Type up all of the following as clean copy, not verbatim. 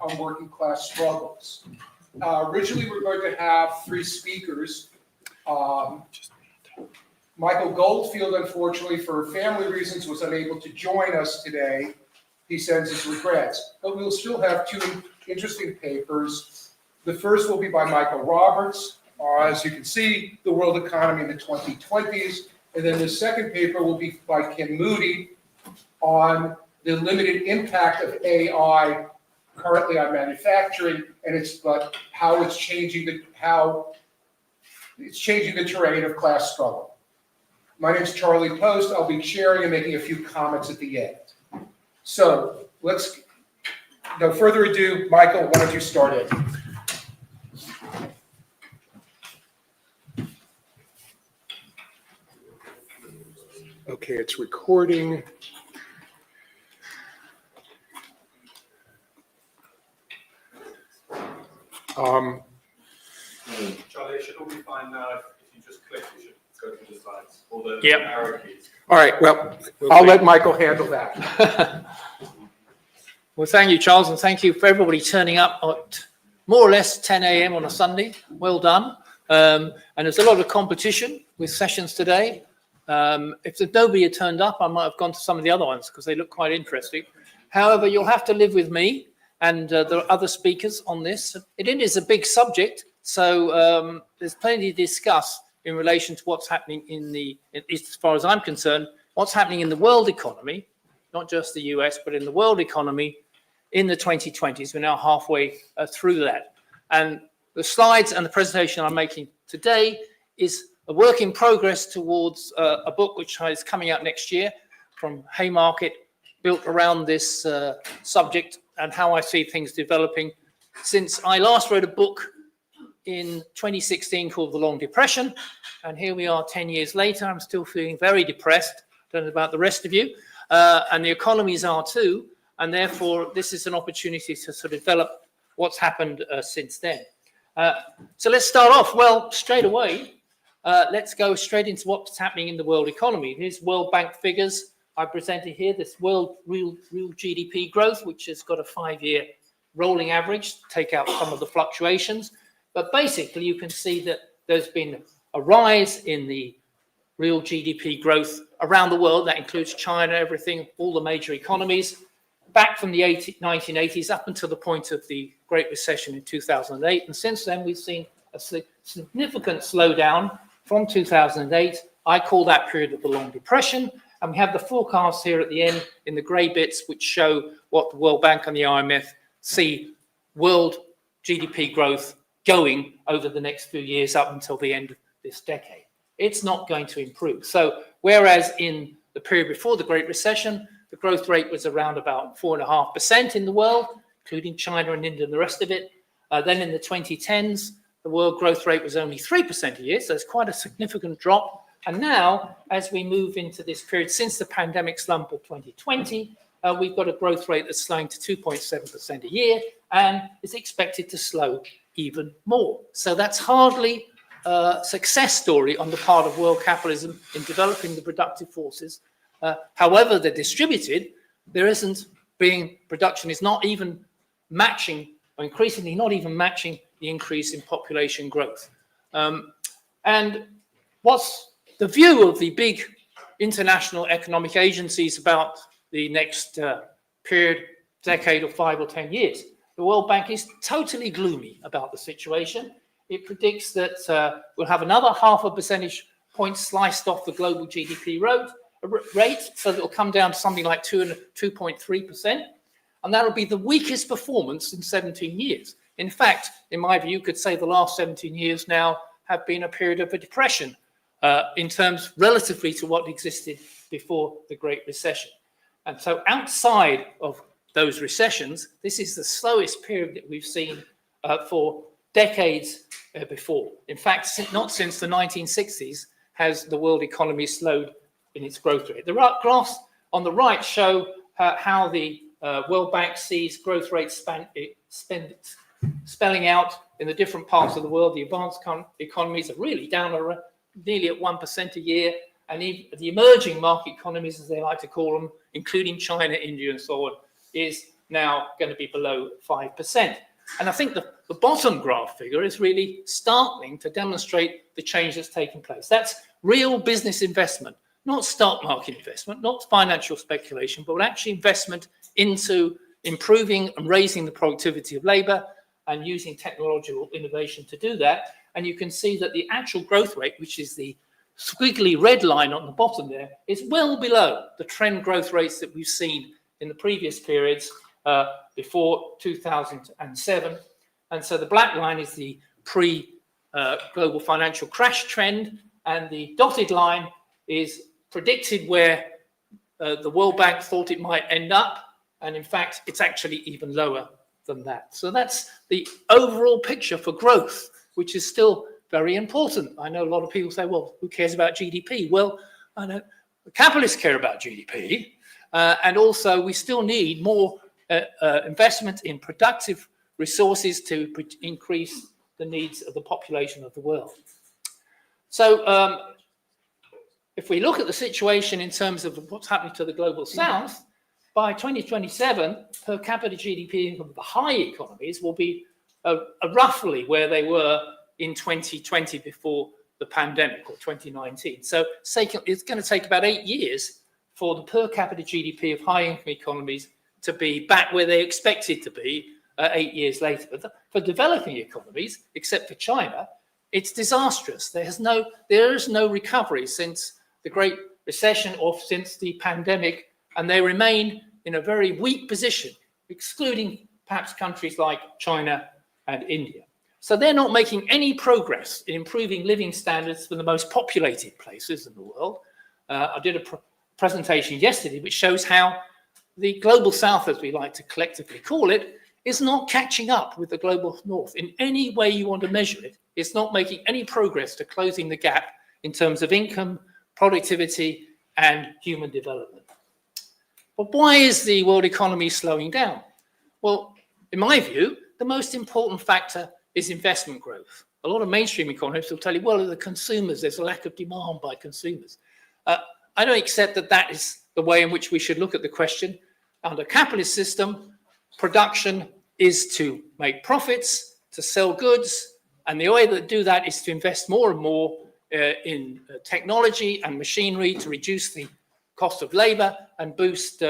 on working class struggles. Originally, we're going to have 3 speakers. Michael Goldfield, unfortunately, for family reasons, was unable to join us today. He sends his regrets. But we'll still have 2 interesting papers. The first will be by Michael Roberts, as you can see, the world economy in the 2020s. And then the second paper will be by Kim Moody on the limited impact of AI currently on manufacturing, and how it's changing the terrain of class struggle. My name is Charlie Post. I'll be sharing and making a few comments at the end. So no further ado, Michael, why don't you start it? Okay, it's recording. Charlie, it should all be fine now. If you just click, you should go through the slides. Or the Yep. arrow keys. All right, well, I'll let Michael handle that. Well, thank you, Charles, and thank you for everybody turning up at more or less 10 a.m. on a Sunday. Well done. And there's a lot of competition with sessions today. If nobody had turned up, I might have gone to some of the other ones because they look quite interesting. However, you'll have to live with me and there are other speakers on this. It is a big subject, so there's plenty to discuss in relation to what's happening as far as I'm concerned, what's happening in the world economy, not just the US, but in the world economy in the 2020s. We're now halfway through that. And the slides and the presentation I'm making today is a work in progress towards a book which is coming out next year from Haymarket, built around this subject and how I see things developing. Since I last wrote a book in 2016 called The Long Depression, and here we are 10 years later, I'm still feeling very depressed. Don't know about the rest of you, and the economies are too, and therefore this is an opportunity to sort of develop what's happened since then. So let's start off. Well, straight away, let's go straight into what's happening in the world economy. Here's World Bank figures I presented here, this world real GDP growth, which has got a 5-year rolling average, to take out some of the fluctuations. But basically, you can see that there's been a rise in the real GDP growth around the world. That includes China, everything, all the major economies, back from the 1980s up until the point of the Great Recession in 2008. And since then, we've seen a significant slowdown from 2008. I call that period of the Long Depression. And we have the forecasts here at the end in the grey bits, which show what the World Bank and the IMF see world GDP growth going over the next few years up until the end of this decade. It's not going to improve. So whereas in the period before the Great Recession, the growth rate was around about 4.5% in the world, including China and India and the rest of it. Then in the 2010s, the world growth rate was only 3% a year. So it's quite a significant drop. And now, as we move into this period since the pandemic slump of 2020, we've got a growth rate that's slowing to 2.7% a year and is expected to slow even more. So that's hardly a success story on the part of world capitalism in developing the productive forces. However they're distributed, production is not even matching, or increasingly not even matching, the increase in population growth. And what's the view of the big international economic agencies about the next period, decade, or 5 or 10 years? The World Bank is totally gloomy about the situation. It predicts that we'll have another 0.5 percentage point sliced off the global GDP rate, so that it'll come down to something like 2.3%, and that'll be the weakest performance in 17 years. In fact, in my view, you could say the last 17 years now have been a period of a depression in terms relatively to what existed before the Great Recession. And so outside of those recessions, this is the slowest period that we've seen for decades before. In fact, not since the 1960s has the world economy slowed in its growth rate. The graphs on the right show how the World Bank sees growth rates spelling out in the different parts of the world. The advanced economies are really down nearly at 1% a year, and the emerging market economies, as they like to call them, including China, India, and so on, is now going to be below 5%. And I think the bottom graph figure is really startling to demonstrate the change that's taken place. That's real business investment, not stock market investment, not financial speculation, but actually investment into improving and raising the productivity of labor and using technological innovation to do that. And you can see that the actual growth rate, which is the squiggly red line on the bottom there, is well below the trend growth rates that we've seen in the previous periods before 2007. And so the black line is the pre-global financial crash trend, and the dotted line is predicted where the World Bank thought it might end up. And in fact, it's actually even lower than that. So that's the overall picture for growth, which is still very important. I know a lot of people say, well, who cares about GDP? Well, I know capitalists care about GDP. And also, we still need more investment in productive resources to increase the needs of the population of the world. So if we look at the situation in terms of what's happening to the global south, by 2027, per capita GDP income of the high economies will be roughly where they were in 2020 before the pandemic, or 2019. So it's going to take about 8 years for the per capita GDP of high income economies to be back where they expected to be 8 years later. But for developing economies, except for China, it's disastrous. There is no recovery since the Great Recession or since the pandemic, and they remain in a very weak position, excluding perhaps countries like China and India. So they're not making any progress in improving living standards for the most populated places in the world. I did a presentation yesterday which shows how the global south, as we like to collectively call it, is not catching up with the global north. In any way you want to measure it, it's not making any progress to closing the gap in terms of income, productivity, and human development. But why is the world economy slowing down? Well, in my view, the most important factor is investment growth. A lot of mainstream economists will tell you, well, the consumers, there's a lack of demand by consumers. I don't accept that that is the way in which we should look at the question. Under a capitalist system, production is to make profits, to sell goods, and the way to do that is to invest more and more in technology and machinery to reduce the cost of labor and boost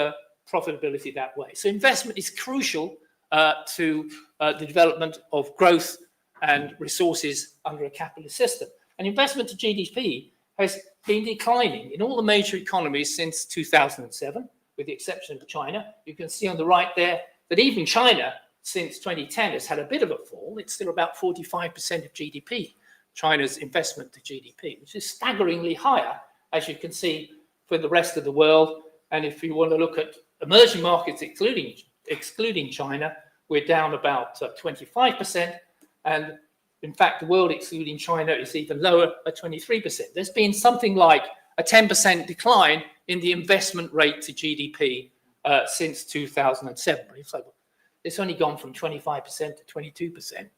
profitability that way. So investment is crucial to the development of growth and resources under a capitalist system. And investment to GDP has been declining in all the major economies since 2007, with the exception of China. You can see on the right there that even China, since 2010, has had a bit of a fall. It's still about 45% of GDP, China's investment to GDP, which is staggeringly higher, as you can see, for the rest of the world. And if you want to look at emerging markets, excluding China, we're down about 25%. And in fact, the world excluding China is even lower at 23%. There's been something like a 10% decline in the investment rate to GDP since 2007. It's like, it's only gone from 25% to 22%.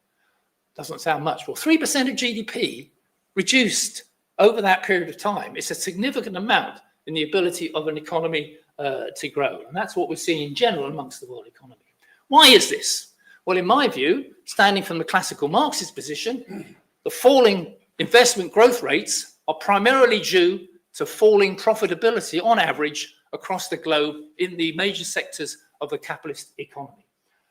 Doesn't sound much. Well, 3% of GDP reduced over that period of time. It's a significant amount in the ability of an economy to grow. And that's what we're seeing in general amongst the world economy. Why is this? Well, in my view, standing from the classical Marxist position, the falling investment growth rates are primarily due to falling profitability on average across the globe in the major sectors of the capitalist economy.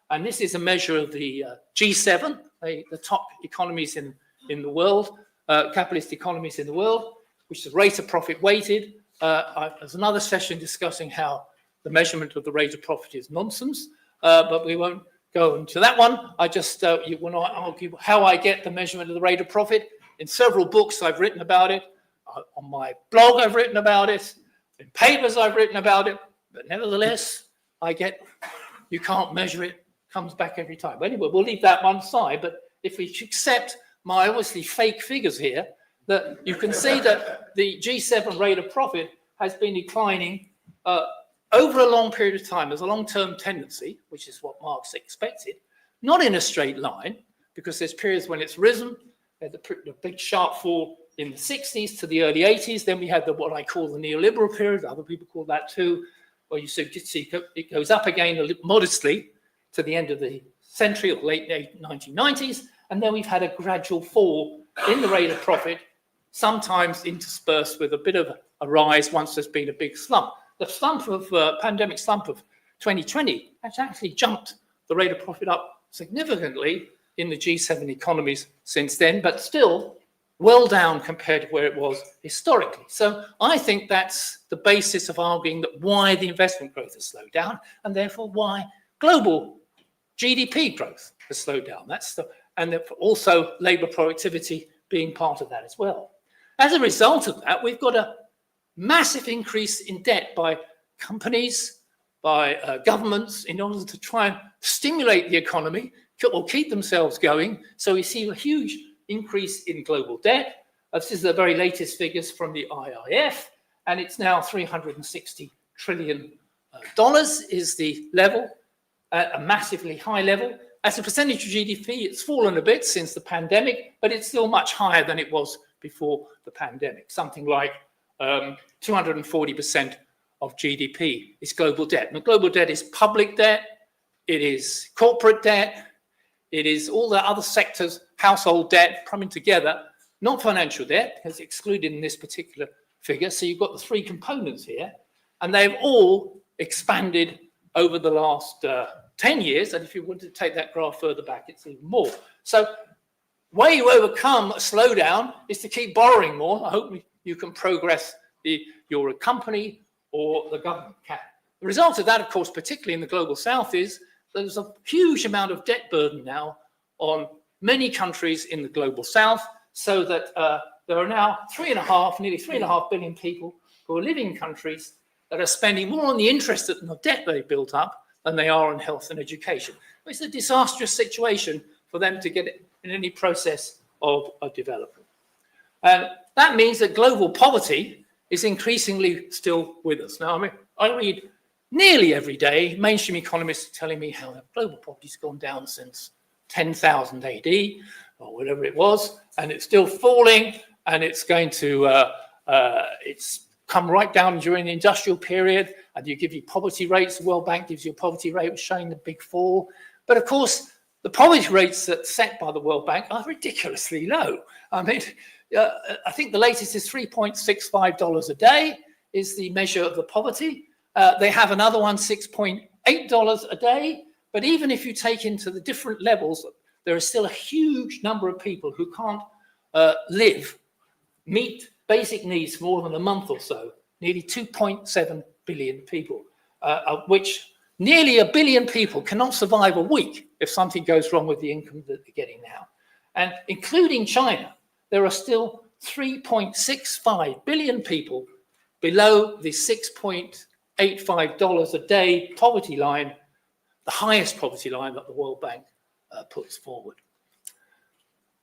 And this is a measure of the G7, the top economies in the world, capitalist economies in the world, which is rate of profit weighted. There's another session discussing how the measurement of the rate of profit is nonsense, but we won't go into that one. I just you want to argue how I get the measurement of the rate of profit. In several books I've written about it, on my blog I've written about it, in papers I've written about it, but nevertheless, you can't measure it, comes back every time. But anyway, we'll leave that one aside, but if we accept my obviously fake figures here, that you can see that the G7 rate of profit has been declining over a long period of time. There's a long-term tendency, which is what Marx expected, not in a straight line, because there's periods when it's risen, the big sharp fall in the 60s to the early 80s. Then we had what I call the neoliberal period, other people call that too, Well, you see it goes up again a little modestly to the end of the century or late 1990s, and then we've had a gradual fall in the rate of profit, sometimes interspersed with a bit of a rise once there's been a big slump. The pandemic slump of 2020 has actually jumped the rate of profit up significantly in the G7 economies since then, but still well down compared to where it was historically. So I think that's the basis of arguing that why the investment growth has slowed down, and therefore why global GDP growth has slowed down. And also labour productivity being part of that as well. As a result of that, we've got a massive increase in debt by companies, by governments, in order to try and stimulate the economy or keep themselves going. So we see a huge increase in global debt. This is the very latest figures from the IIF, and it's now $360 trillion is the level, at a massively high level. As a percentage of GDP, it's fallen a bit since the pandemic, but it's still much higher than it was before the pandemic. Something like 240% of GDP is global debt. Now, global debt is public debt, it is corporate debt, it is all the other sectors, household debt coming together, not financial debt, as excluded in this particular figure. So you've got the three components here, and they've all expanded over the last 10 years. And if you want to take that graph further back, it's even more. So way you overcome a slowdown is to keep borrowing more. I hope you can progress your company or the government can. The result of that, of course, particularly in the global south, is there's a huge amount of debt burden now on many countries in the global south, so that there are now nearly 3.5 billion people who are living in countries that are spending more on the interest and the debt they built up than they are on health and education. It's a disastrous situation for them to get in any process of development. And that means that global poverty is increasingly still with us. Now, I read nearly every day mainstream economists telling me how global poverty's gone down since 10,000 AD or whatever it was, and it's still falling, and it's going to, it's come right down during the industrial period, and you give you poverty rates. The World Bank gives you a poverty rate showing the big fall. But of course, the poverty rates that's set by the World Bank are ridiculously low. I mean, I think the latest is $3.65 a day is the measure of the poverty. They have another one, $6.8 a day. But even if you take into the different levels, there is still a huge number of people who can't meet basic needs for more than a month or so. Nearly 2.7 billion people, of which nearly 1 billion people cannot survive a week if something goes wrong with the income that they're getting now. And including China, there are still 3.65 billion people below the $6.85 a day poverty line, the highest poverty line that the World Bank puts forward.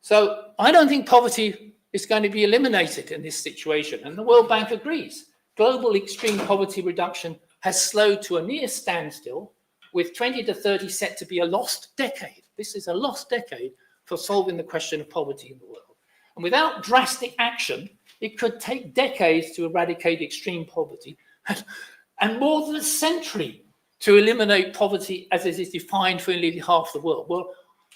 So I don't think poverty is going to be eliminated in this situation, and the World Bank agrees. Global extreme poverty reduction has slowed to a near standstill, with 2030 set to be a lost decade. This is a lost decade for solving the question of poverty in the world. And without drastic action, it could take decades to eradicate extreme poverty, and more than a century to eliminate poverty as it is defined for nearly half the world. Well,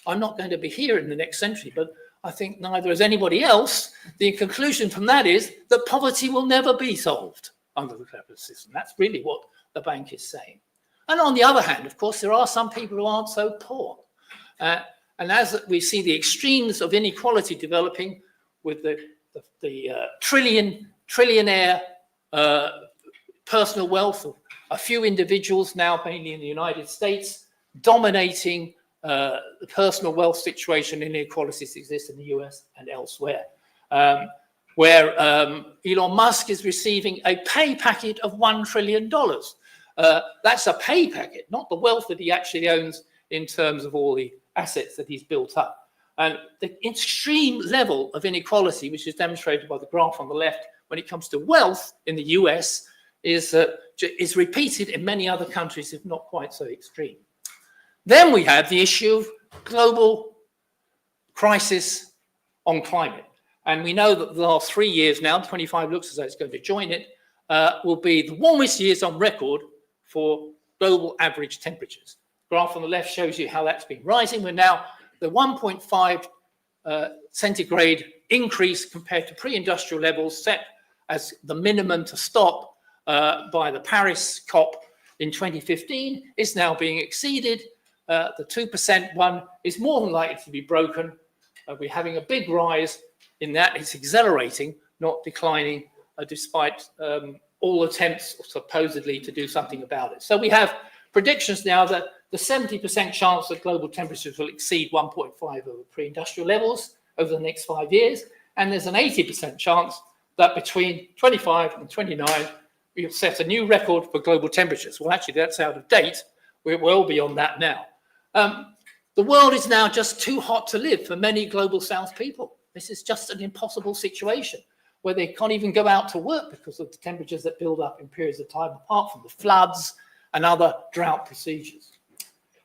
I'm not going to be here in the next century, but I think neither is anybody else. The conclusion from that is that poverty will never be solved under the capitalist system. That's really what the bank is saying. And on the other hand, of course, there are some people who aren't so poor. And as we see the extremes of inequality developing with the trillionaire personal wealth of a few individuals now, mainly in the United States, dominating the personal wealth situation, inequalities exist in the US and elsewhere, where Elon Musk is receiving a pay packet of $1 trillion. That's a pay packet, not the wealth that he actually owns in terms of all the assets that he's built up. And the extreme level of inequality, which is demonstrated by the graph on the left when it comes to wealth in the US, is repeated in many other countries, if not quite so extreme. Then we have the issue of global crisis on climate. And we know that the last 3 years now, 25 looks as though it's going to join it, will be the warmest years on record for global average temperatures. The graph on the left shows you how that's been rising. We're now the 1.5 centigrade increase compared to pre-industrial levels set as the minimum to stop by the Paris COP in 2015 is now being exceeded. The 2% one is more than likely to be broken. We're having a big rise in that. It's accelerating, not declining, despite all attempts supposedly to do something about it. So we have predictions now that the 70% chance that global temperatures will exceed 1.5 over pre-industrial levels over the next 5 years. And there's an 80% chance that between 25 and 29, we'll set a new record for global temperatures. Well, actually, that's out of date. We're well beyond that now. The world is now just too hot to live for many global south people. This is just an impossible situation where they can't even go out to work because of the temperatures that build up in periods of time, apart from the floods and other drought procedures.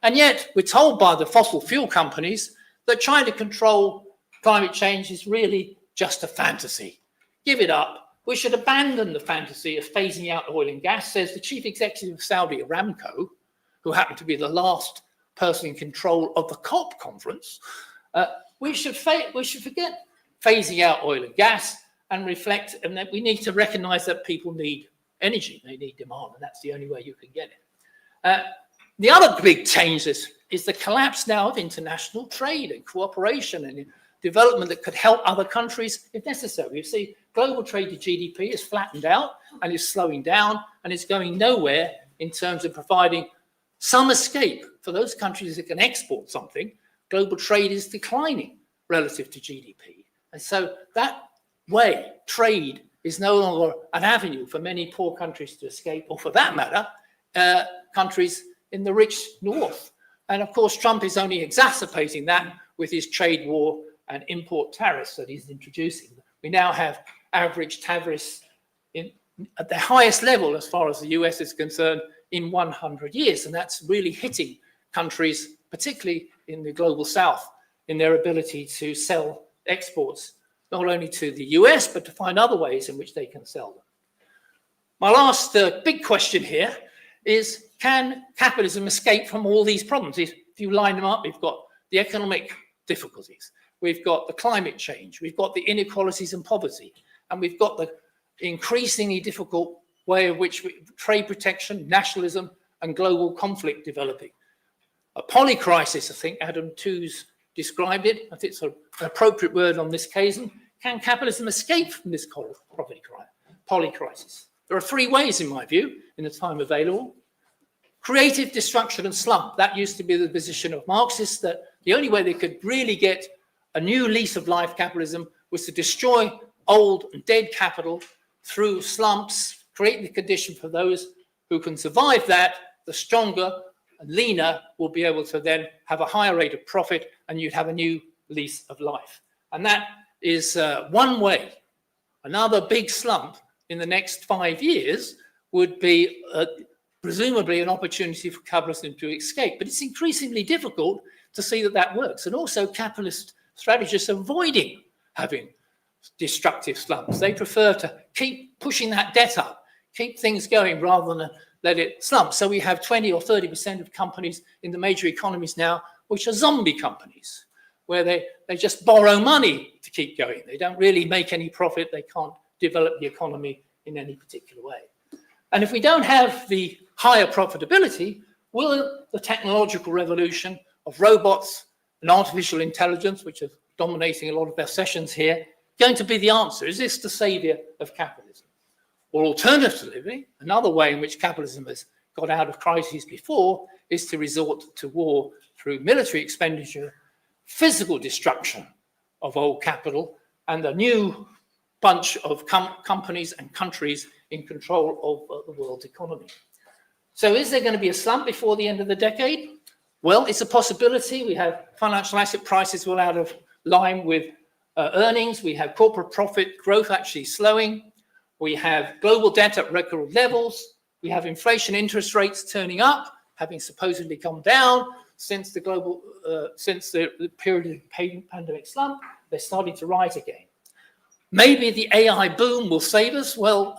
And yet we're told by the fossil fuel companies that trying to control climate change is really just a fantasy. Give it up. We should abandon the fantasy of phasing out oil and gas, says the chief executive of Saudi Aramco, who happened to be the last person in control of the COP conference. We should forget phasing out oil and gas and reflect, and that we need to recognize that people need energy, they need demand, and that's the only way you can get it. The other big change is the collapse now of international trade and cooperation and development that could help other countries if necessary. You see, global trade to GDP is flattened out and is slowing down and is going nowhere in terms of providing some escape for those countries that can export something. Global trade is declining relative to GDP. And so that way, trade is no longer an avenue for many poor countries to escape, or for that matter, countries in the rich north. And of course, Trump is only exacerbating that with his trade war and import tariffs that he's introducing. We now have average tariffs at the highest level as far as the US is concerned in 100 years. And that's really hitting countries, particularly in the global south, in their ability to sell exports, not only to the US, but to find other ways in which they can sell them. My last big question here is, can capitalism escape from all these problems? If you line them up, we've got the economic difficulties, we've got the climate change, we've got the inequalities and poverty, and we've got the increasingly difficult way in which trade protection, nationalism, and global conflict developing. A polycrisis, I think Adam Tooze described it. I think it's an appropriate word on this occasion. Can capitalism escape from this polycrisis? There are three ways, in my view, in the time available. Creative destruction and slump. That used to be the position of Marxists, that the only way they could really get a new lease of life capitalism was to destroy old and dead capital through slumps, create the condition for those who can survive that. The stronger and leaner will be able to then have a higher rate of profit, and you'd have a new lease of life. And that is one way. Another big slump in the next 5 years would be presumably an opportunity for capitalism to escape. But it's increasingly difficult to see that that works. And also capitalist strategists are avoiding having destructive slumps. They prefer to keep pushing that debt up, keep things going rather than let it slump. So we have 20 or 30% of companies in the major economies now, which are zombie companies, where they just borrow money to keep going. They don't really make any profit. They can't develop the economy in any particular way. And if we don't have the higher profitability, will the technological revolution of robots and artificial intelligence, which are dominating a lot of their sessions here, going to be the answer? Is this the savior of capitalism? Or alternatively, another way in which capitalism has got out of crises before is to resort to war through military expenditure, physical destruction of old capital, and a new bunch of companies and countries in control of the world's economy. So is there going to be a slump before the end of the decade? Well, it's a possibility. We have financial asset prices well out of line with earnings. We have corporate profit growth actually slowing. We have global debt at record levels. We have inflation interest rates turning up, having supposedly come down since the period of pandemic slump. They're starting to rise again. Maybe the AI boom will save us. Well,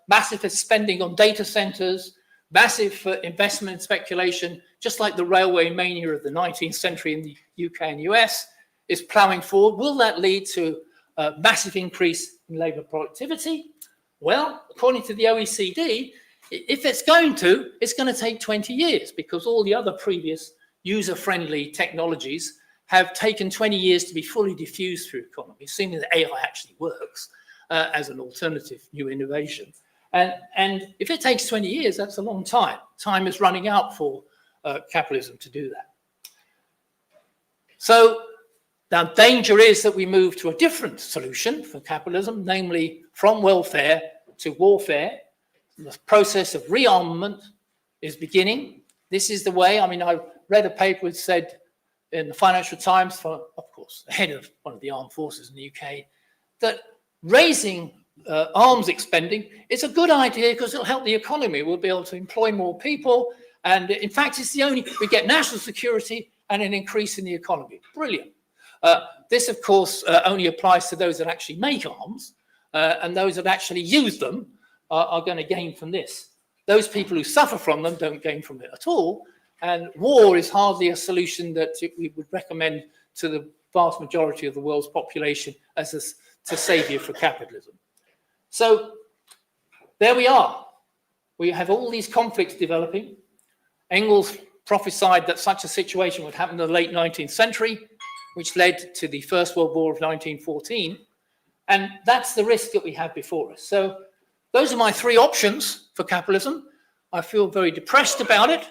massive spending on data centers, massive investment and speculation, just like the railway mania of the 19th century in the UK and US, is ploughing forward. Will that lead to a massive increase in labour productivity? Well, according to the OECD, if it's going to take 20 years, because all the other previous user-friendly technologies have taken 20 years to be fully diffused through economy, assuming that AI actually works as an alternative new innovation. And if it takes 20 years, that's a long time. Time is running out for capitalism to do that. So the danger is that we move to a different solution for capitalism, namely from welfare to warfare. The process of rearmament is beginning. This is the way. I mean, I read a paper that said in the Financial Times, for, of course, the head of one of the armed forces in the UK, that raising arms expending is a good idea because it'll help the economy. We'll be able to employ more people. And in fact, it's the only, we get national security and an increase in the economy. Brilliant. This, of course, only applies to those that actually make arms, and those that actually use them are going to gain from this. Those people who suffer from them don't gain from it at all. And war is hardly a solution that we would recommend to the vast majority of the world's population as a savior for capitalism. So there we are. We have all these conflicts developing. Engels prophesied that such a situation would happen in the late 19th century, which led to the First World War of 1914. And that's the risk that we have before us. So those are my three options for capitalism. I feel very depressed about it,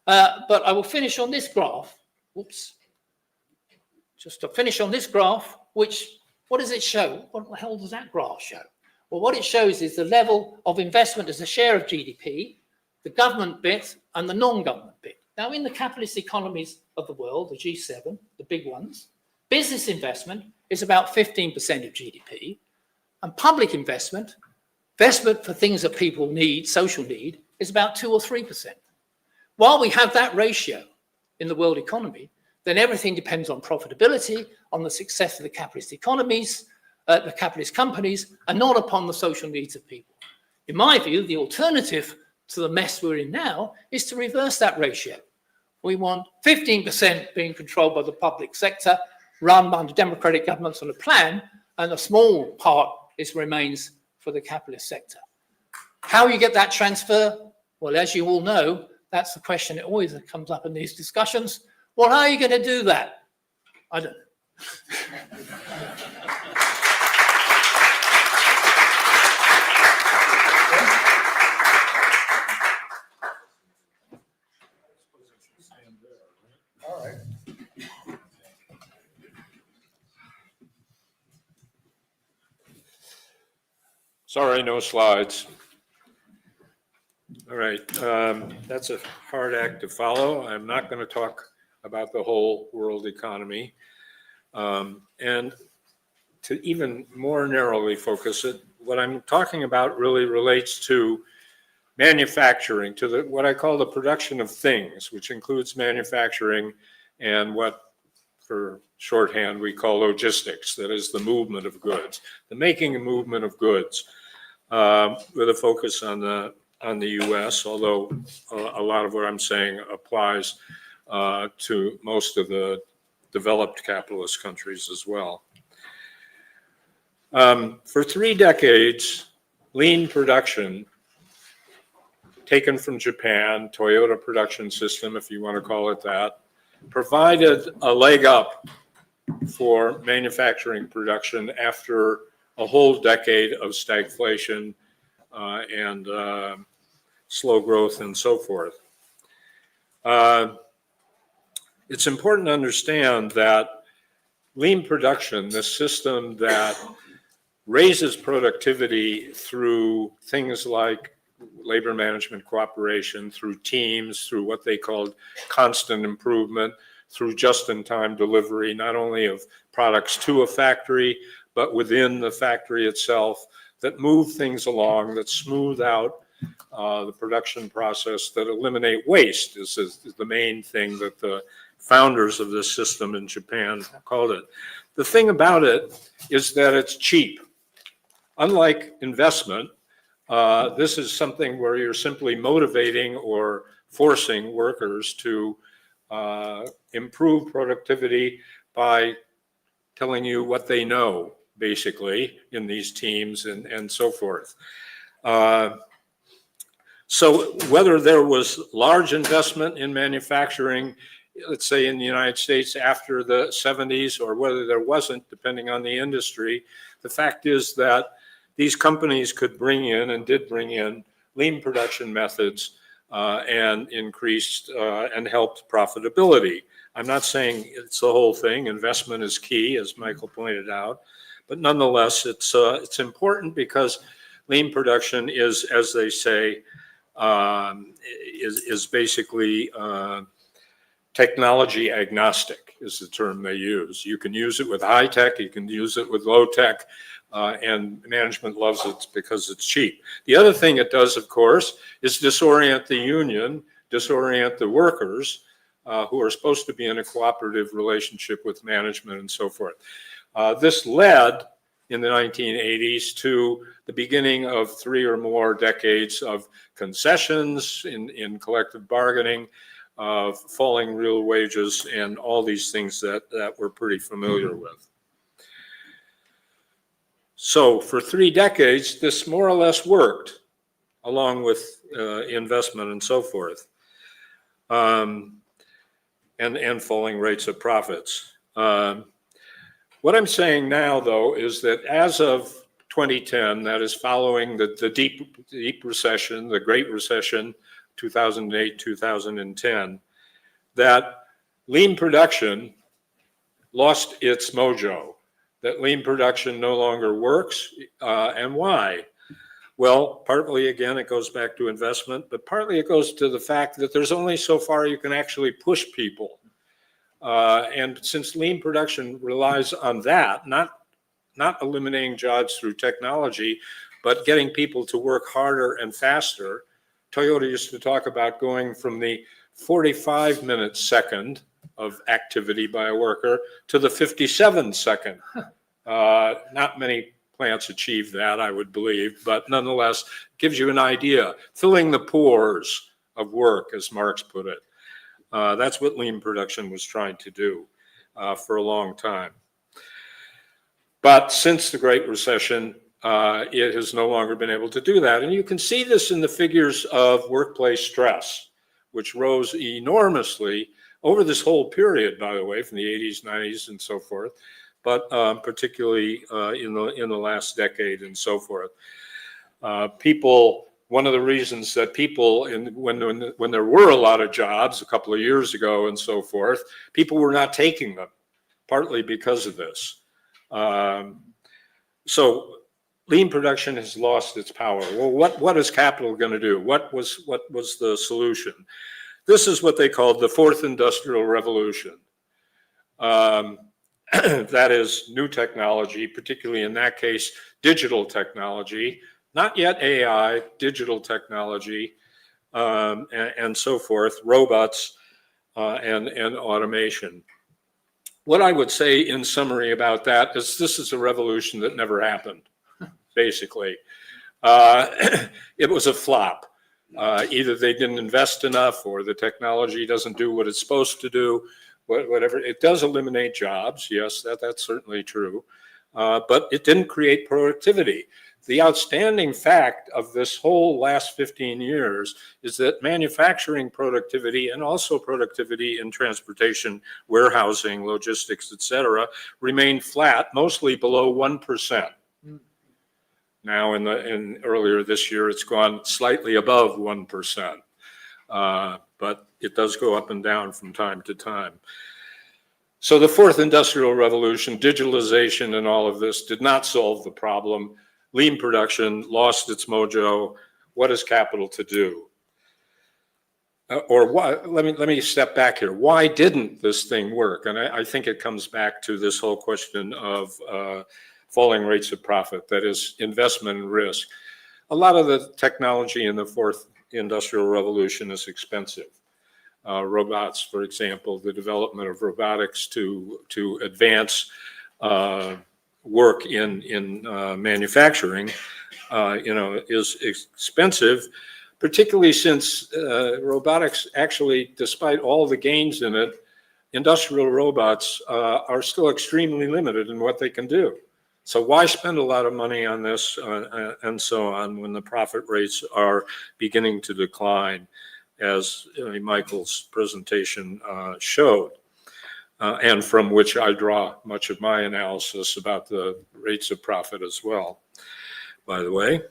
but I will finish on this graph. Oops. Just to finish on this graph, which, what does it show? What the hell does that graph show? Well, what it shows is the level of investment as a share of GDP, the government bit and the non-government bit. Now, in the capitalist economies of the world, the G7, the big ones, business investment is about 15% of GDP, and public investment for things that people need, social need, is about 2 or 3%. While we have that ratio in the world economy, then everything depends on profitability, on the success of the capitalist economies, the capitalist companies, and not upon the social needs of people. In my view, the alternative to the mess we're in now is to reverse that ratio. We want 15% being controlled by the public sector, run by the democratic governments on a plan, and a small part remains for the capitalist sector. How you get that transfer? Well, as you all know, that's the question that always comes up in these discussions. Well, how are you going to do that? I don't know. All right. Sorry, no slides. All right, that's a hard act to follow. I'm not going to talk about the whole world economy. And to even more narrowly focus it, what I'm talking about really relates to manufacturing, to what I call the production of things, which includes manufacturing and what, for shorthand, we call logistics, that is the movement of goods, the making and movement of goods, with a focus on the U.S., although a lot of what I'm saying applies to most of the developed capitalist countries as well. For 3 decades, lean production, taken from Japan, Toyota production system, if you want to call it that, provided a leg up for manufacturing production after a whole decade of stagflation and slow growth and so forth. It's important to understand that lean production, this system that raises productivity through things like labor management cooperation, through teams, through what they called constant improvement, through just-in-time delivery, not only of products to a factory, but within the factory itself, that move things along, that smooth out the production process, that eliminate waste is the main thing that the founders of this system in Japan called it. The thing about it is that it's cheap. Unlike investment, This is something where you're simply motivating or forcing workers to improve productivity by telling you what they know, basically, in these teams and so forth. So whether there was large investment in manufacturing, let's say in the United States after the 70s, or whether there wasn't, depending on the industry, the fact is that these companies could bring in and did bring in lean production methods and increased and helped profitability. I'm not saying it's the whole thing. Investment is key, as Michael pointed out, but nonetheless, it's important because lean production is, as they say, is basically technology agnostic is the term they use. You can use it with high tech, you can use it with low tech, and management loves it because it's cheap. The other thing it does, of course, is disorient the union, disorient the workers who are supposed to be in a cooperative relationship with management and so forth. This led in the 1980s to the beginning of 3 or more decades of concessions in collective bargaining, of falling real wages, and all these things that we're pretty familiar with. So for 3 decades, this more or less worked, along with investment and so forth, and falling rates of profits. What I'm saying now, though, is that as of 2010, that is following the deep recession, the Great Recession, 2008, 2010, that lean production lost its mojo, that lean production no longer works, and why? Well, partly, again, it goes back to investment, but partly it goes to the fact that there's only so far you can actually push people. And since lean production relies on that, not eliminating jobs through technology, but getting people to work harder and faster, Toyota used to talk about going from the 45-minute second of activity by a worker to the 57-second. Not many plants achieve that, I would believe, but nonetheless, gives you an idea. Filling the pores of work, as Marx put it. That's what lean production was trying to do for a long time. But since the Great Recession, it has no longer been able to do that. And you can see this in the figures of workplace stress, which rose enormously over this whole period, by the way, from the 80s, 90s, and so forth, but particularly in the last decade and so forth. One of the reasons that people, when there were a lot of jobs a couple of years ago and so forth, people were not taking them, partly because of this. So lean production has lost its power. Well, what is capital going to do? What was the solution? This is what they called the fourth industrial revolution. That is new technology, particularly in that case, digital technology. Not yet AI, digital technology, and so forth, robots and automation. What I would say in summary about that is this is a revolution that never happened, basically. It was a flop. Either they didn't invest enough or the technology doesn't do what it's supposed to do, whatever. It does eliminate jobs, yes, that's certainly true, but it didn't create productivity. The outstanding fact of this whole last 15 years is that manufacturing productivity and also productivity in transportation, warehousing, logistics, et cetera, remained flat, mostly below 1%. Now, earlier this year, it's gone slightly above 1%, but it does go up and down from time to time. So the fourth industrial revolution, digitalization and all of this did not solve the problem. Lean production lost its mojo. What is capital to do? Or why? Let me step back here. Why didn't this thing work? And I think it comes back to this whole question of falling rates of profit, that is investment and risk. A lot of the technology in the fourth industrial revolution is expensive. Robots, for example, the development of robotics to advance work in manufacturing is expensive, particularly since robotics actually, despite all the gains in it, industrial robots are still extremely limited in what they can do. So why spend a lot of money on this and so on when the profit rates are beginning to decline, as Michael's presentation showed, and from which I draw much of my analysis about the rates of profit as well, by the way.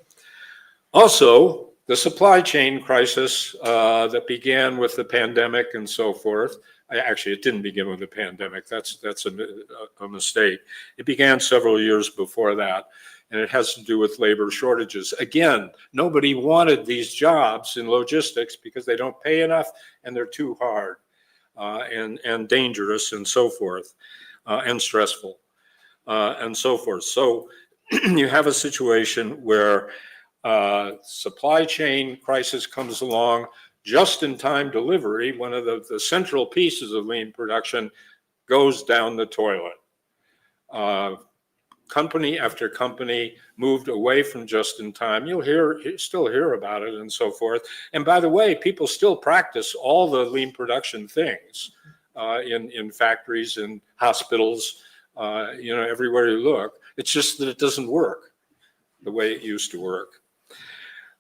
Also, the supply chain crisis that began with the pandemic and so forth. Actually, it didn't begin with the pandemic. That's a mistake. It began several years before that, and it has to do with labor shortages. Again, nobody wanted these jobs in logistics because they don't pay enough and they're too hard and dangerous and so forth, and stressful and so forth. So you have a situation where supply chain crisis comes along, just-in-time delivery, one of the central pieces of lean production, goes down the toilet. Company after company moved away from just-in-time. You'll still hear about it and so forth. And by the way, people still practice all the lean production things in factories and hospitals, everywhere you look. It's just that it doesn't work the way it used to work.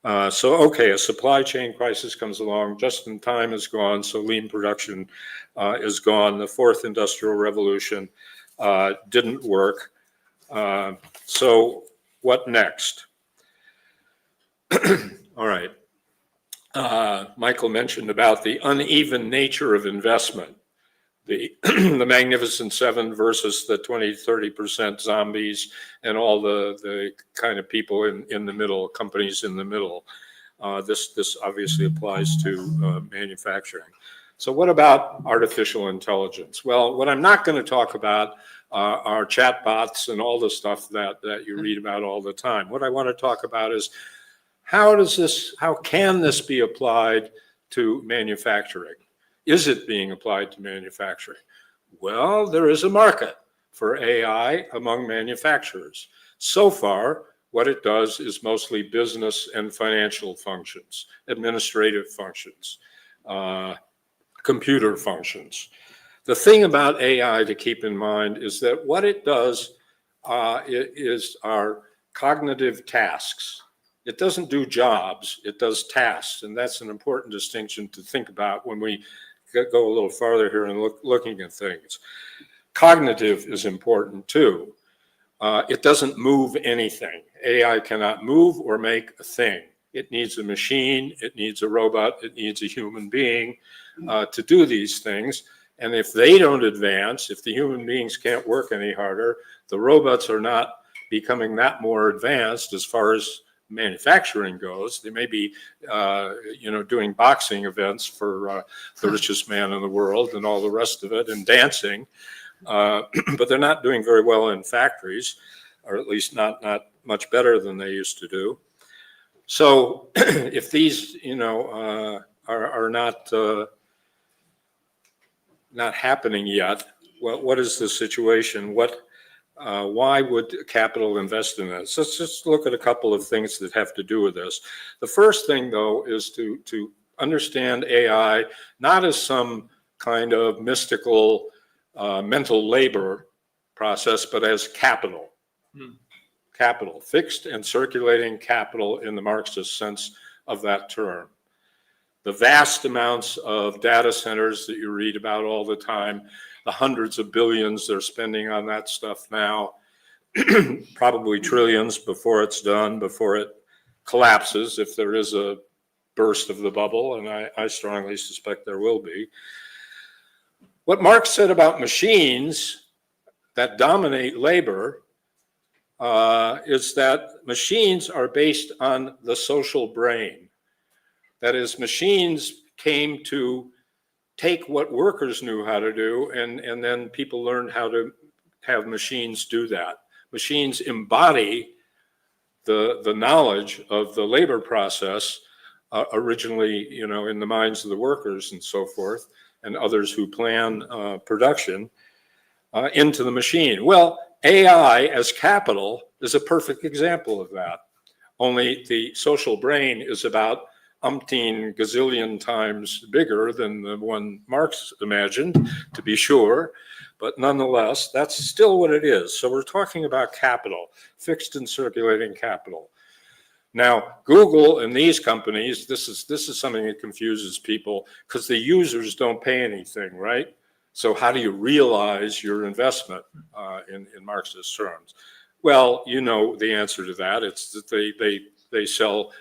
A supply chain crisis comes along, just-in-time is gone, so lean production is gone. The fourth industrial revolution didn't work. So what next? All right. Michael mentioned about the uneven nature of investment, the Magnificent Seven versus the 20-30% zombies and all the kind of people in the middle, companies in the middle. This obviously applies to manufacturing. So what about artificial intelligence? Well, what I'm not going to talk about are chatbots and all the stuff that you read about all the time. What I want to talk about is how can this be applied to manufacturing? Is it being applied to manufacturing? Well, there is a market for AI among manufacturers. So far, what it does is mostly business and financial functions, administrative functions, computer functions. The thing about AI to keep in mind is that what it does is our cognitive tasks. It doesn't do jobs, it does tasks, and that's an important distinction to think about when we go a little farther here and looking at things. Cognitive is important too. It doesn't move anything. AI cannot move or make a thing. It needs a machine, it needs a robot, it needs a human being to do these things. And if they don't advance, if the human beings can't work any harder, the robots are not becoming that more advanced as far as manufacturing goes. They may be, doing boxing events for the richest man in the world and all the rest of it, and dancing, but they're not doing very well in factories, or at least not much better than they used to do. So if these, are not happening yet, what is the situation? Why would capital invest in this? Let's just look at a couple of things that have to do with this. The first thing, though, is to understand AI not as some kind of mystical mental labor process, but as capital. Capital, fixed and circulating capital in the Marxist sense of that term. The vast amounts of data centers that you read about all the time, the hundreds of billions they're spending on that stuff now, probably trillions before it's done, before it collapses, if there is a burst of the bubble, and I strongly suspect there will be. What Marx said about machines that dominate labor is that machines are based on the social brain. That is, machines came to take what workers knew how to do, and then people learned how to have machines do that. Machines embody the knowledge of the labor process originally, in the minds of the workers and so forth, and others who plan production into the machine. Well, AI as capital is a perfect example of that. only the social brain is about umpteen gazillion times bigger than the one Marx imagined, to be sure. But nonetheless, that's still what it is. So we're talking about capital, fixed and circulating capital. Now, Google and these companies, this is something that confuses people because the users don't pay anything, right? So how do you realize your investment in Marxist terms? Well, you know the answer to that. It's that they sell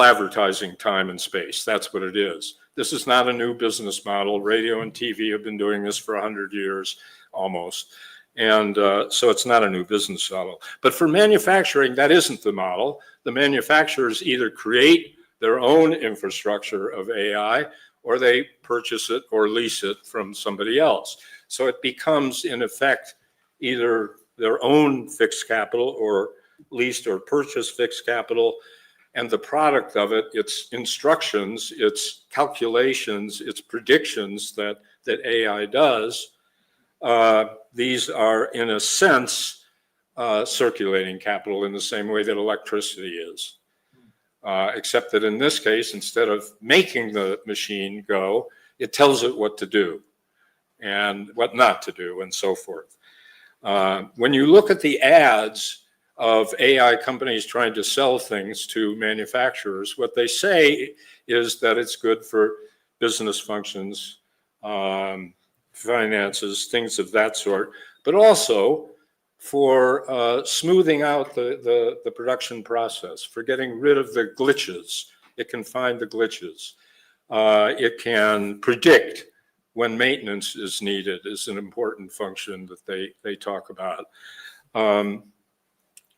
advertising time and space. That's what it is. This is not a new business model. Radio and TV have been doing this for 100 years almost. And so it's not a new business model. But for manufacturing, that isn't the model. The manufacturers either create their own infrastructure of AI, or they purchase it or lease it from somebody else. So it becomes, in effect, either their own fixed capital or leased or purchased fixed capital. And the product of it, its instructions, its calculations, its predictions that AI does, these are, in a sense, circulating capital in the same way that electricity is. Except that in this case, instead of making the machine go, it tells it what to do and what not to do and so forth. When you look at the ads of AI companies trying to sell things to manufacturers, what they say is that it's good for business functions, finances, things of that sort, but also for smoothing out the production process, for getting rid of the glitches. It can find the glitches. It can predict when maintenance is needed, is an important function that they talk about.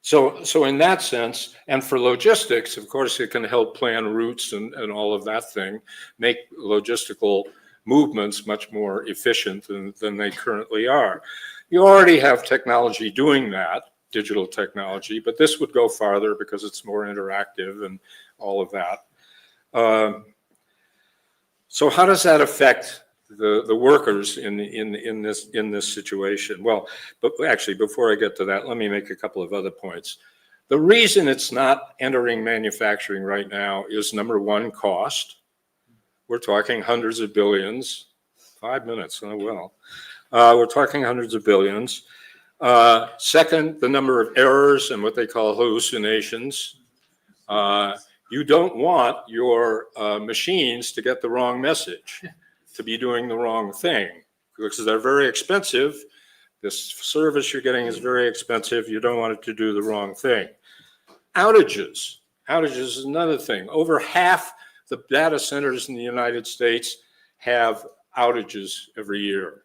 So in that sense, and for logistics, of course, it can help plan routes and all of that thing, make logistical movements much more efficient than they currently are. You already have technology doing that, digital technology, but this would go farther because it's more interactive and all of that. So how does that affect the workers in this situation? Well, but actually, before I get to that, let me make a couple of other points. The reason it's not entering manufacturing right now is, number one, cost. We're talking hundreds of billions. 5 minutes, oh well. We're talking hundreds of billions. Second, the number of errors and what they call hallucinations. You don't want your machines to get the wrong message, to be doing the wrong thing, because they're very expensive. This service you're getting is very expensive. You don't want it to do the wrong thing. Outages. Outages is another thing. Over half the data centers in the United States have outages every year.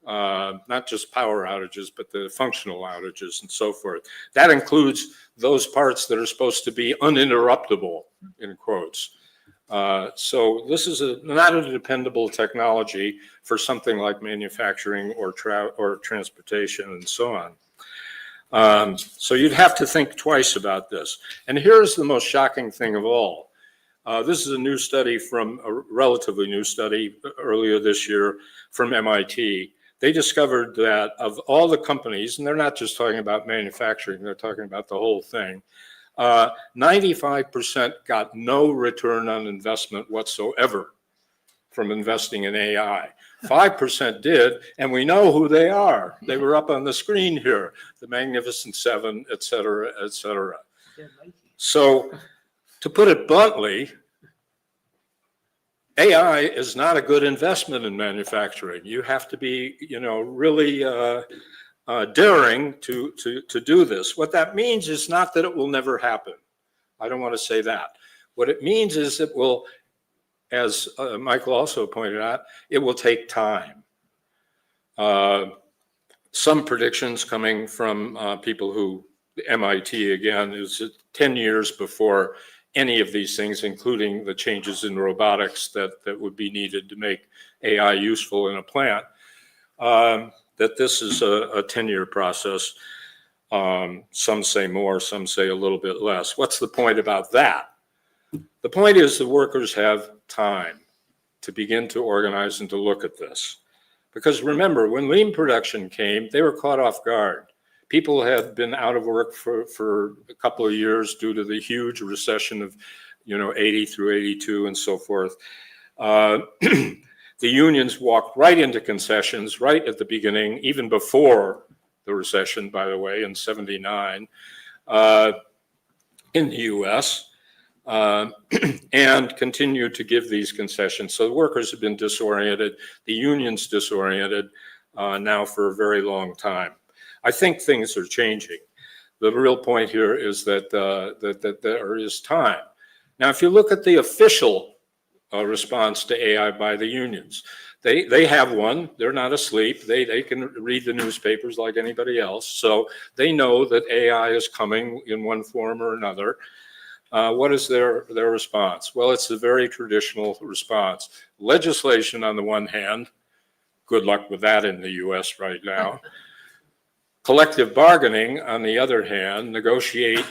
Not just power outages, but the functional outages and so forth. That includes those parts that are supposed to be uninterruptible, in quotes. So this is not a dependable technology for something like manufacturing or transportation and so on. So you'd have to think twice about this. And here's the most shocking thing of all. This is a new study a relatively new study earlier this year from MIT. They discovered that of all the companies, and they're not just talking about manufacturing, they're talking about the whole thing, 95% got no return on investment whatsoever from investing in AI. 5% did, and we know who they are. They were up on the screen here, the Magnificent Seven, et cetera, et cetera. So, to put it bluntly, AI is not a good investment in manufacturing. You have to be, really daring to do this. What that means is not that it will never happen. I don't want to say that. What it means is it will, as Michael also pointed out, it will take time. Some predictions coming from people who, MIT again, is 10 years before any of these things, including the changes in robotics that would be needed to make AI useful in a plant, that this is a 10-year process. Some say more, some say a little bit less. What's the point about that? The point is the workers have time to begin to organize and to look at this. Because remember, when lean production came, they were caught off guard. People had been out of work for a couple of years due to the huge recession of, 80 through 82 and so forth. The unions walked right into concessions right at the beginning, even before the recession, by the way, in 79 in the US, and continued to give these concessions. So the workers have been disoriented, the unions disoriented now for a very long time. I think things are changing. The real point here is that, that there is time. Now, if you look at the official response to AI by the unions, they have one. They're not asleep. They can read the newspapers like anybody else. So they know that AI is coming in one form or another. What is their response? Well, it's a very traditional response. Legislation on the one hand, good luck with that in the US right now. Collective bargaining, on the other hand, negotiate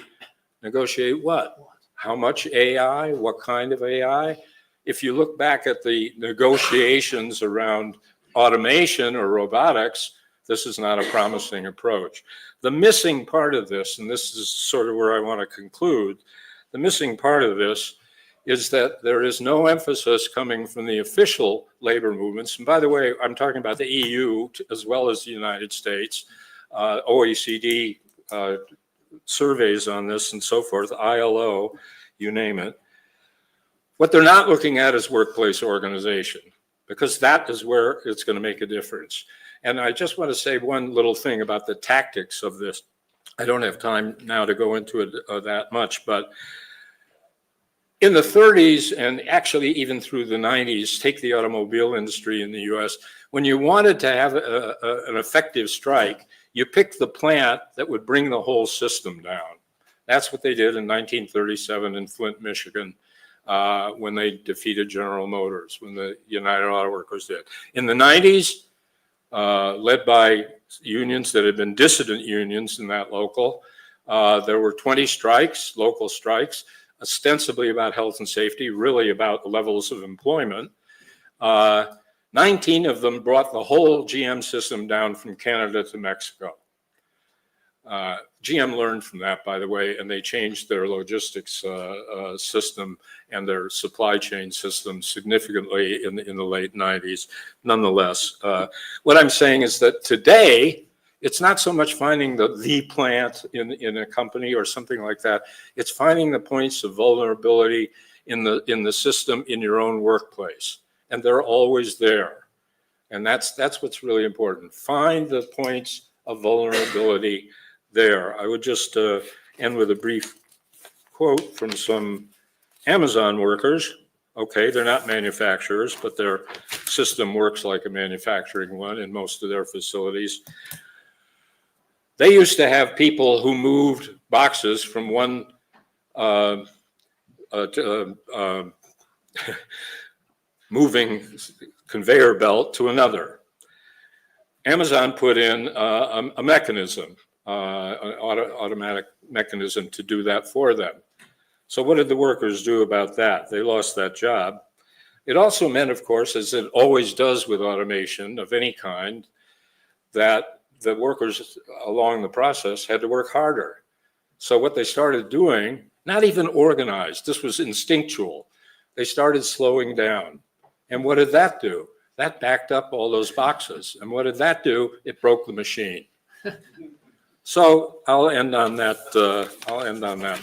what? How much AI? What kind of AI? If you look back at the negotiations around automation or robotics, this is not a promising approach. The missing part of this, and this is sort of where I want to conclude, the missing part of this is that there is no emphasis coming from the official labor movements. And by the way, I'm talking about the EU as well as the United States. OECD surveys on this and so forth, ILO, you name it. What they're not looking at is workplace organization, because that is where it's going to make a difference. And I just want to say one little thing about the tactics of this. I don't have time now to go into it that much, but in the 30s and actually even through the 90s, take the automobile industry in the US, when you wanted to have an effective strike, you picked the plant that would bring the whole system down. That's what they did in 1937 in Flint, Michigan, when they defeated General Motors, when the United Auto Workers did. In the 90s, led by unions that had been dissident unions in that local, there were 20 strikes, local strikes, ostensibly about health and safety, really about levels of employment. 19 of them brought the whole GM system down from Canada to Mexico. GM learned from that, by the way, and they changed their logistics system and their supply chain system significantly in the late 90s. Nonetheless, what I'm saying is that today, it's not so much finding the plant in a company or something like that. It's finding the points of vulnerability in the system in your own workplace. And they're always there. And that's what's really important. Find the points of vulnerability there. I would just end with a brief quote from some Amazon workers. Okay, they're not manufacturers, but their system works like a manufacturing one in most of their facilities. They used to have people who moved boxes from one moving conveyor belt to another. Amazon put in a mechanism, an automatic mechanism to do that for them. So what did the workers do about that? They lost that job. It also meant, of course, as it always does with automation of any kind, that the workers along the process had to work harder. So what they started doing, not even organized, this was instinctual, they started slowing down. And what did that do? That backed up all those boxes. And what did that do? It broke the machine. So I'll end on that.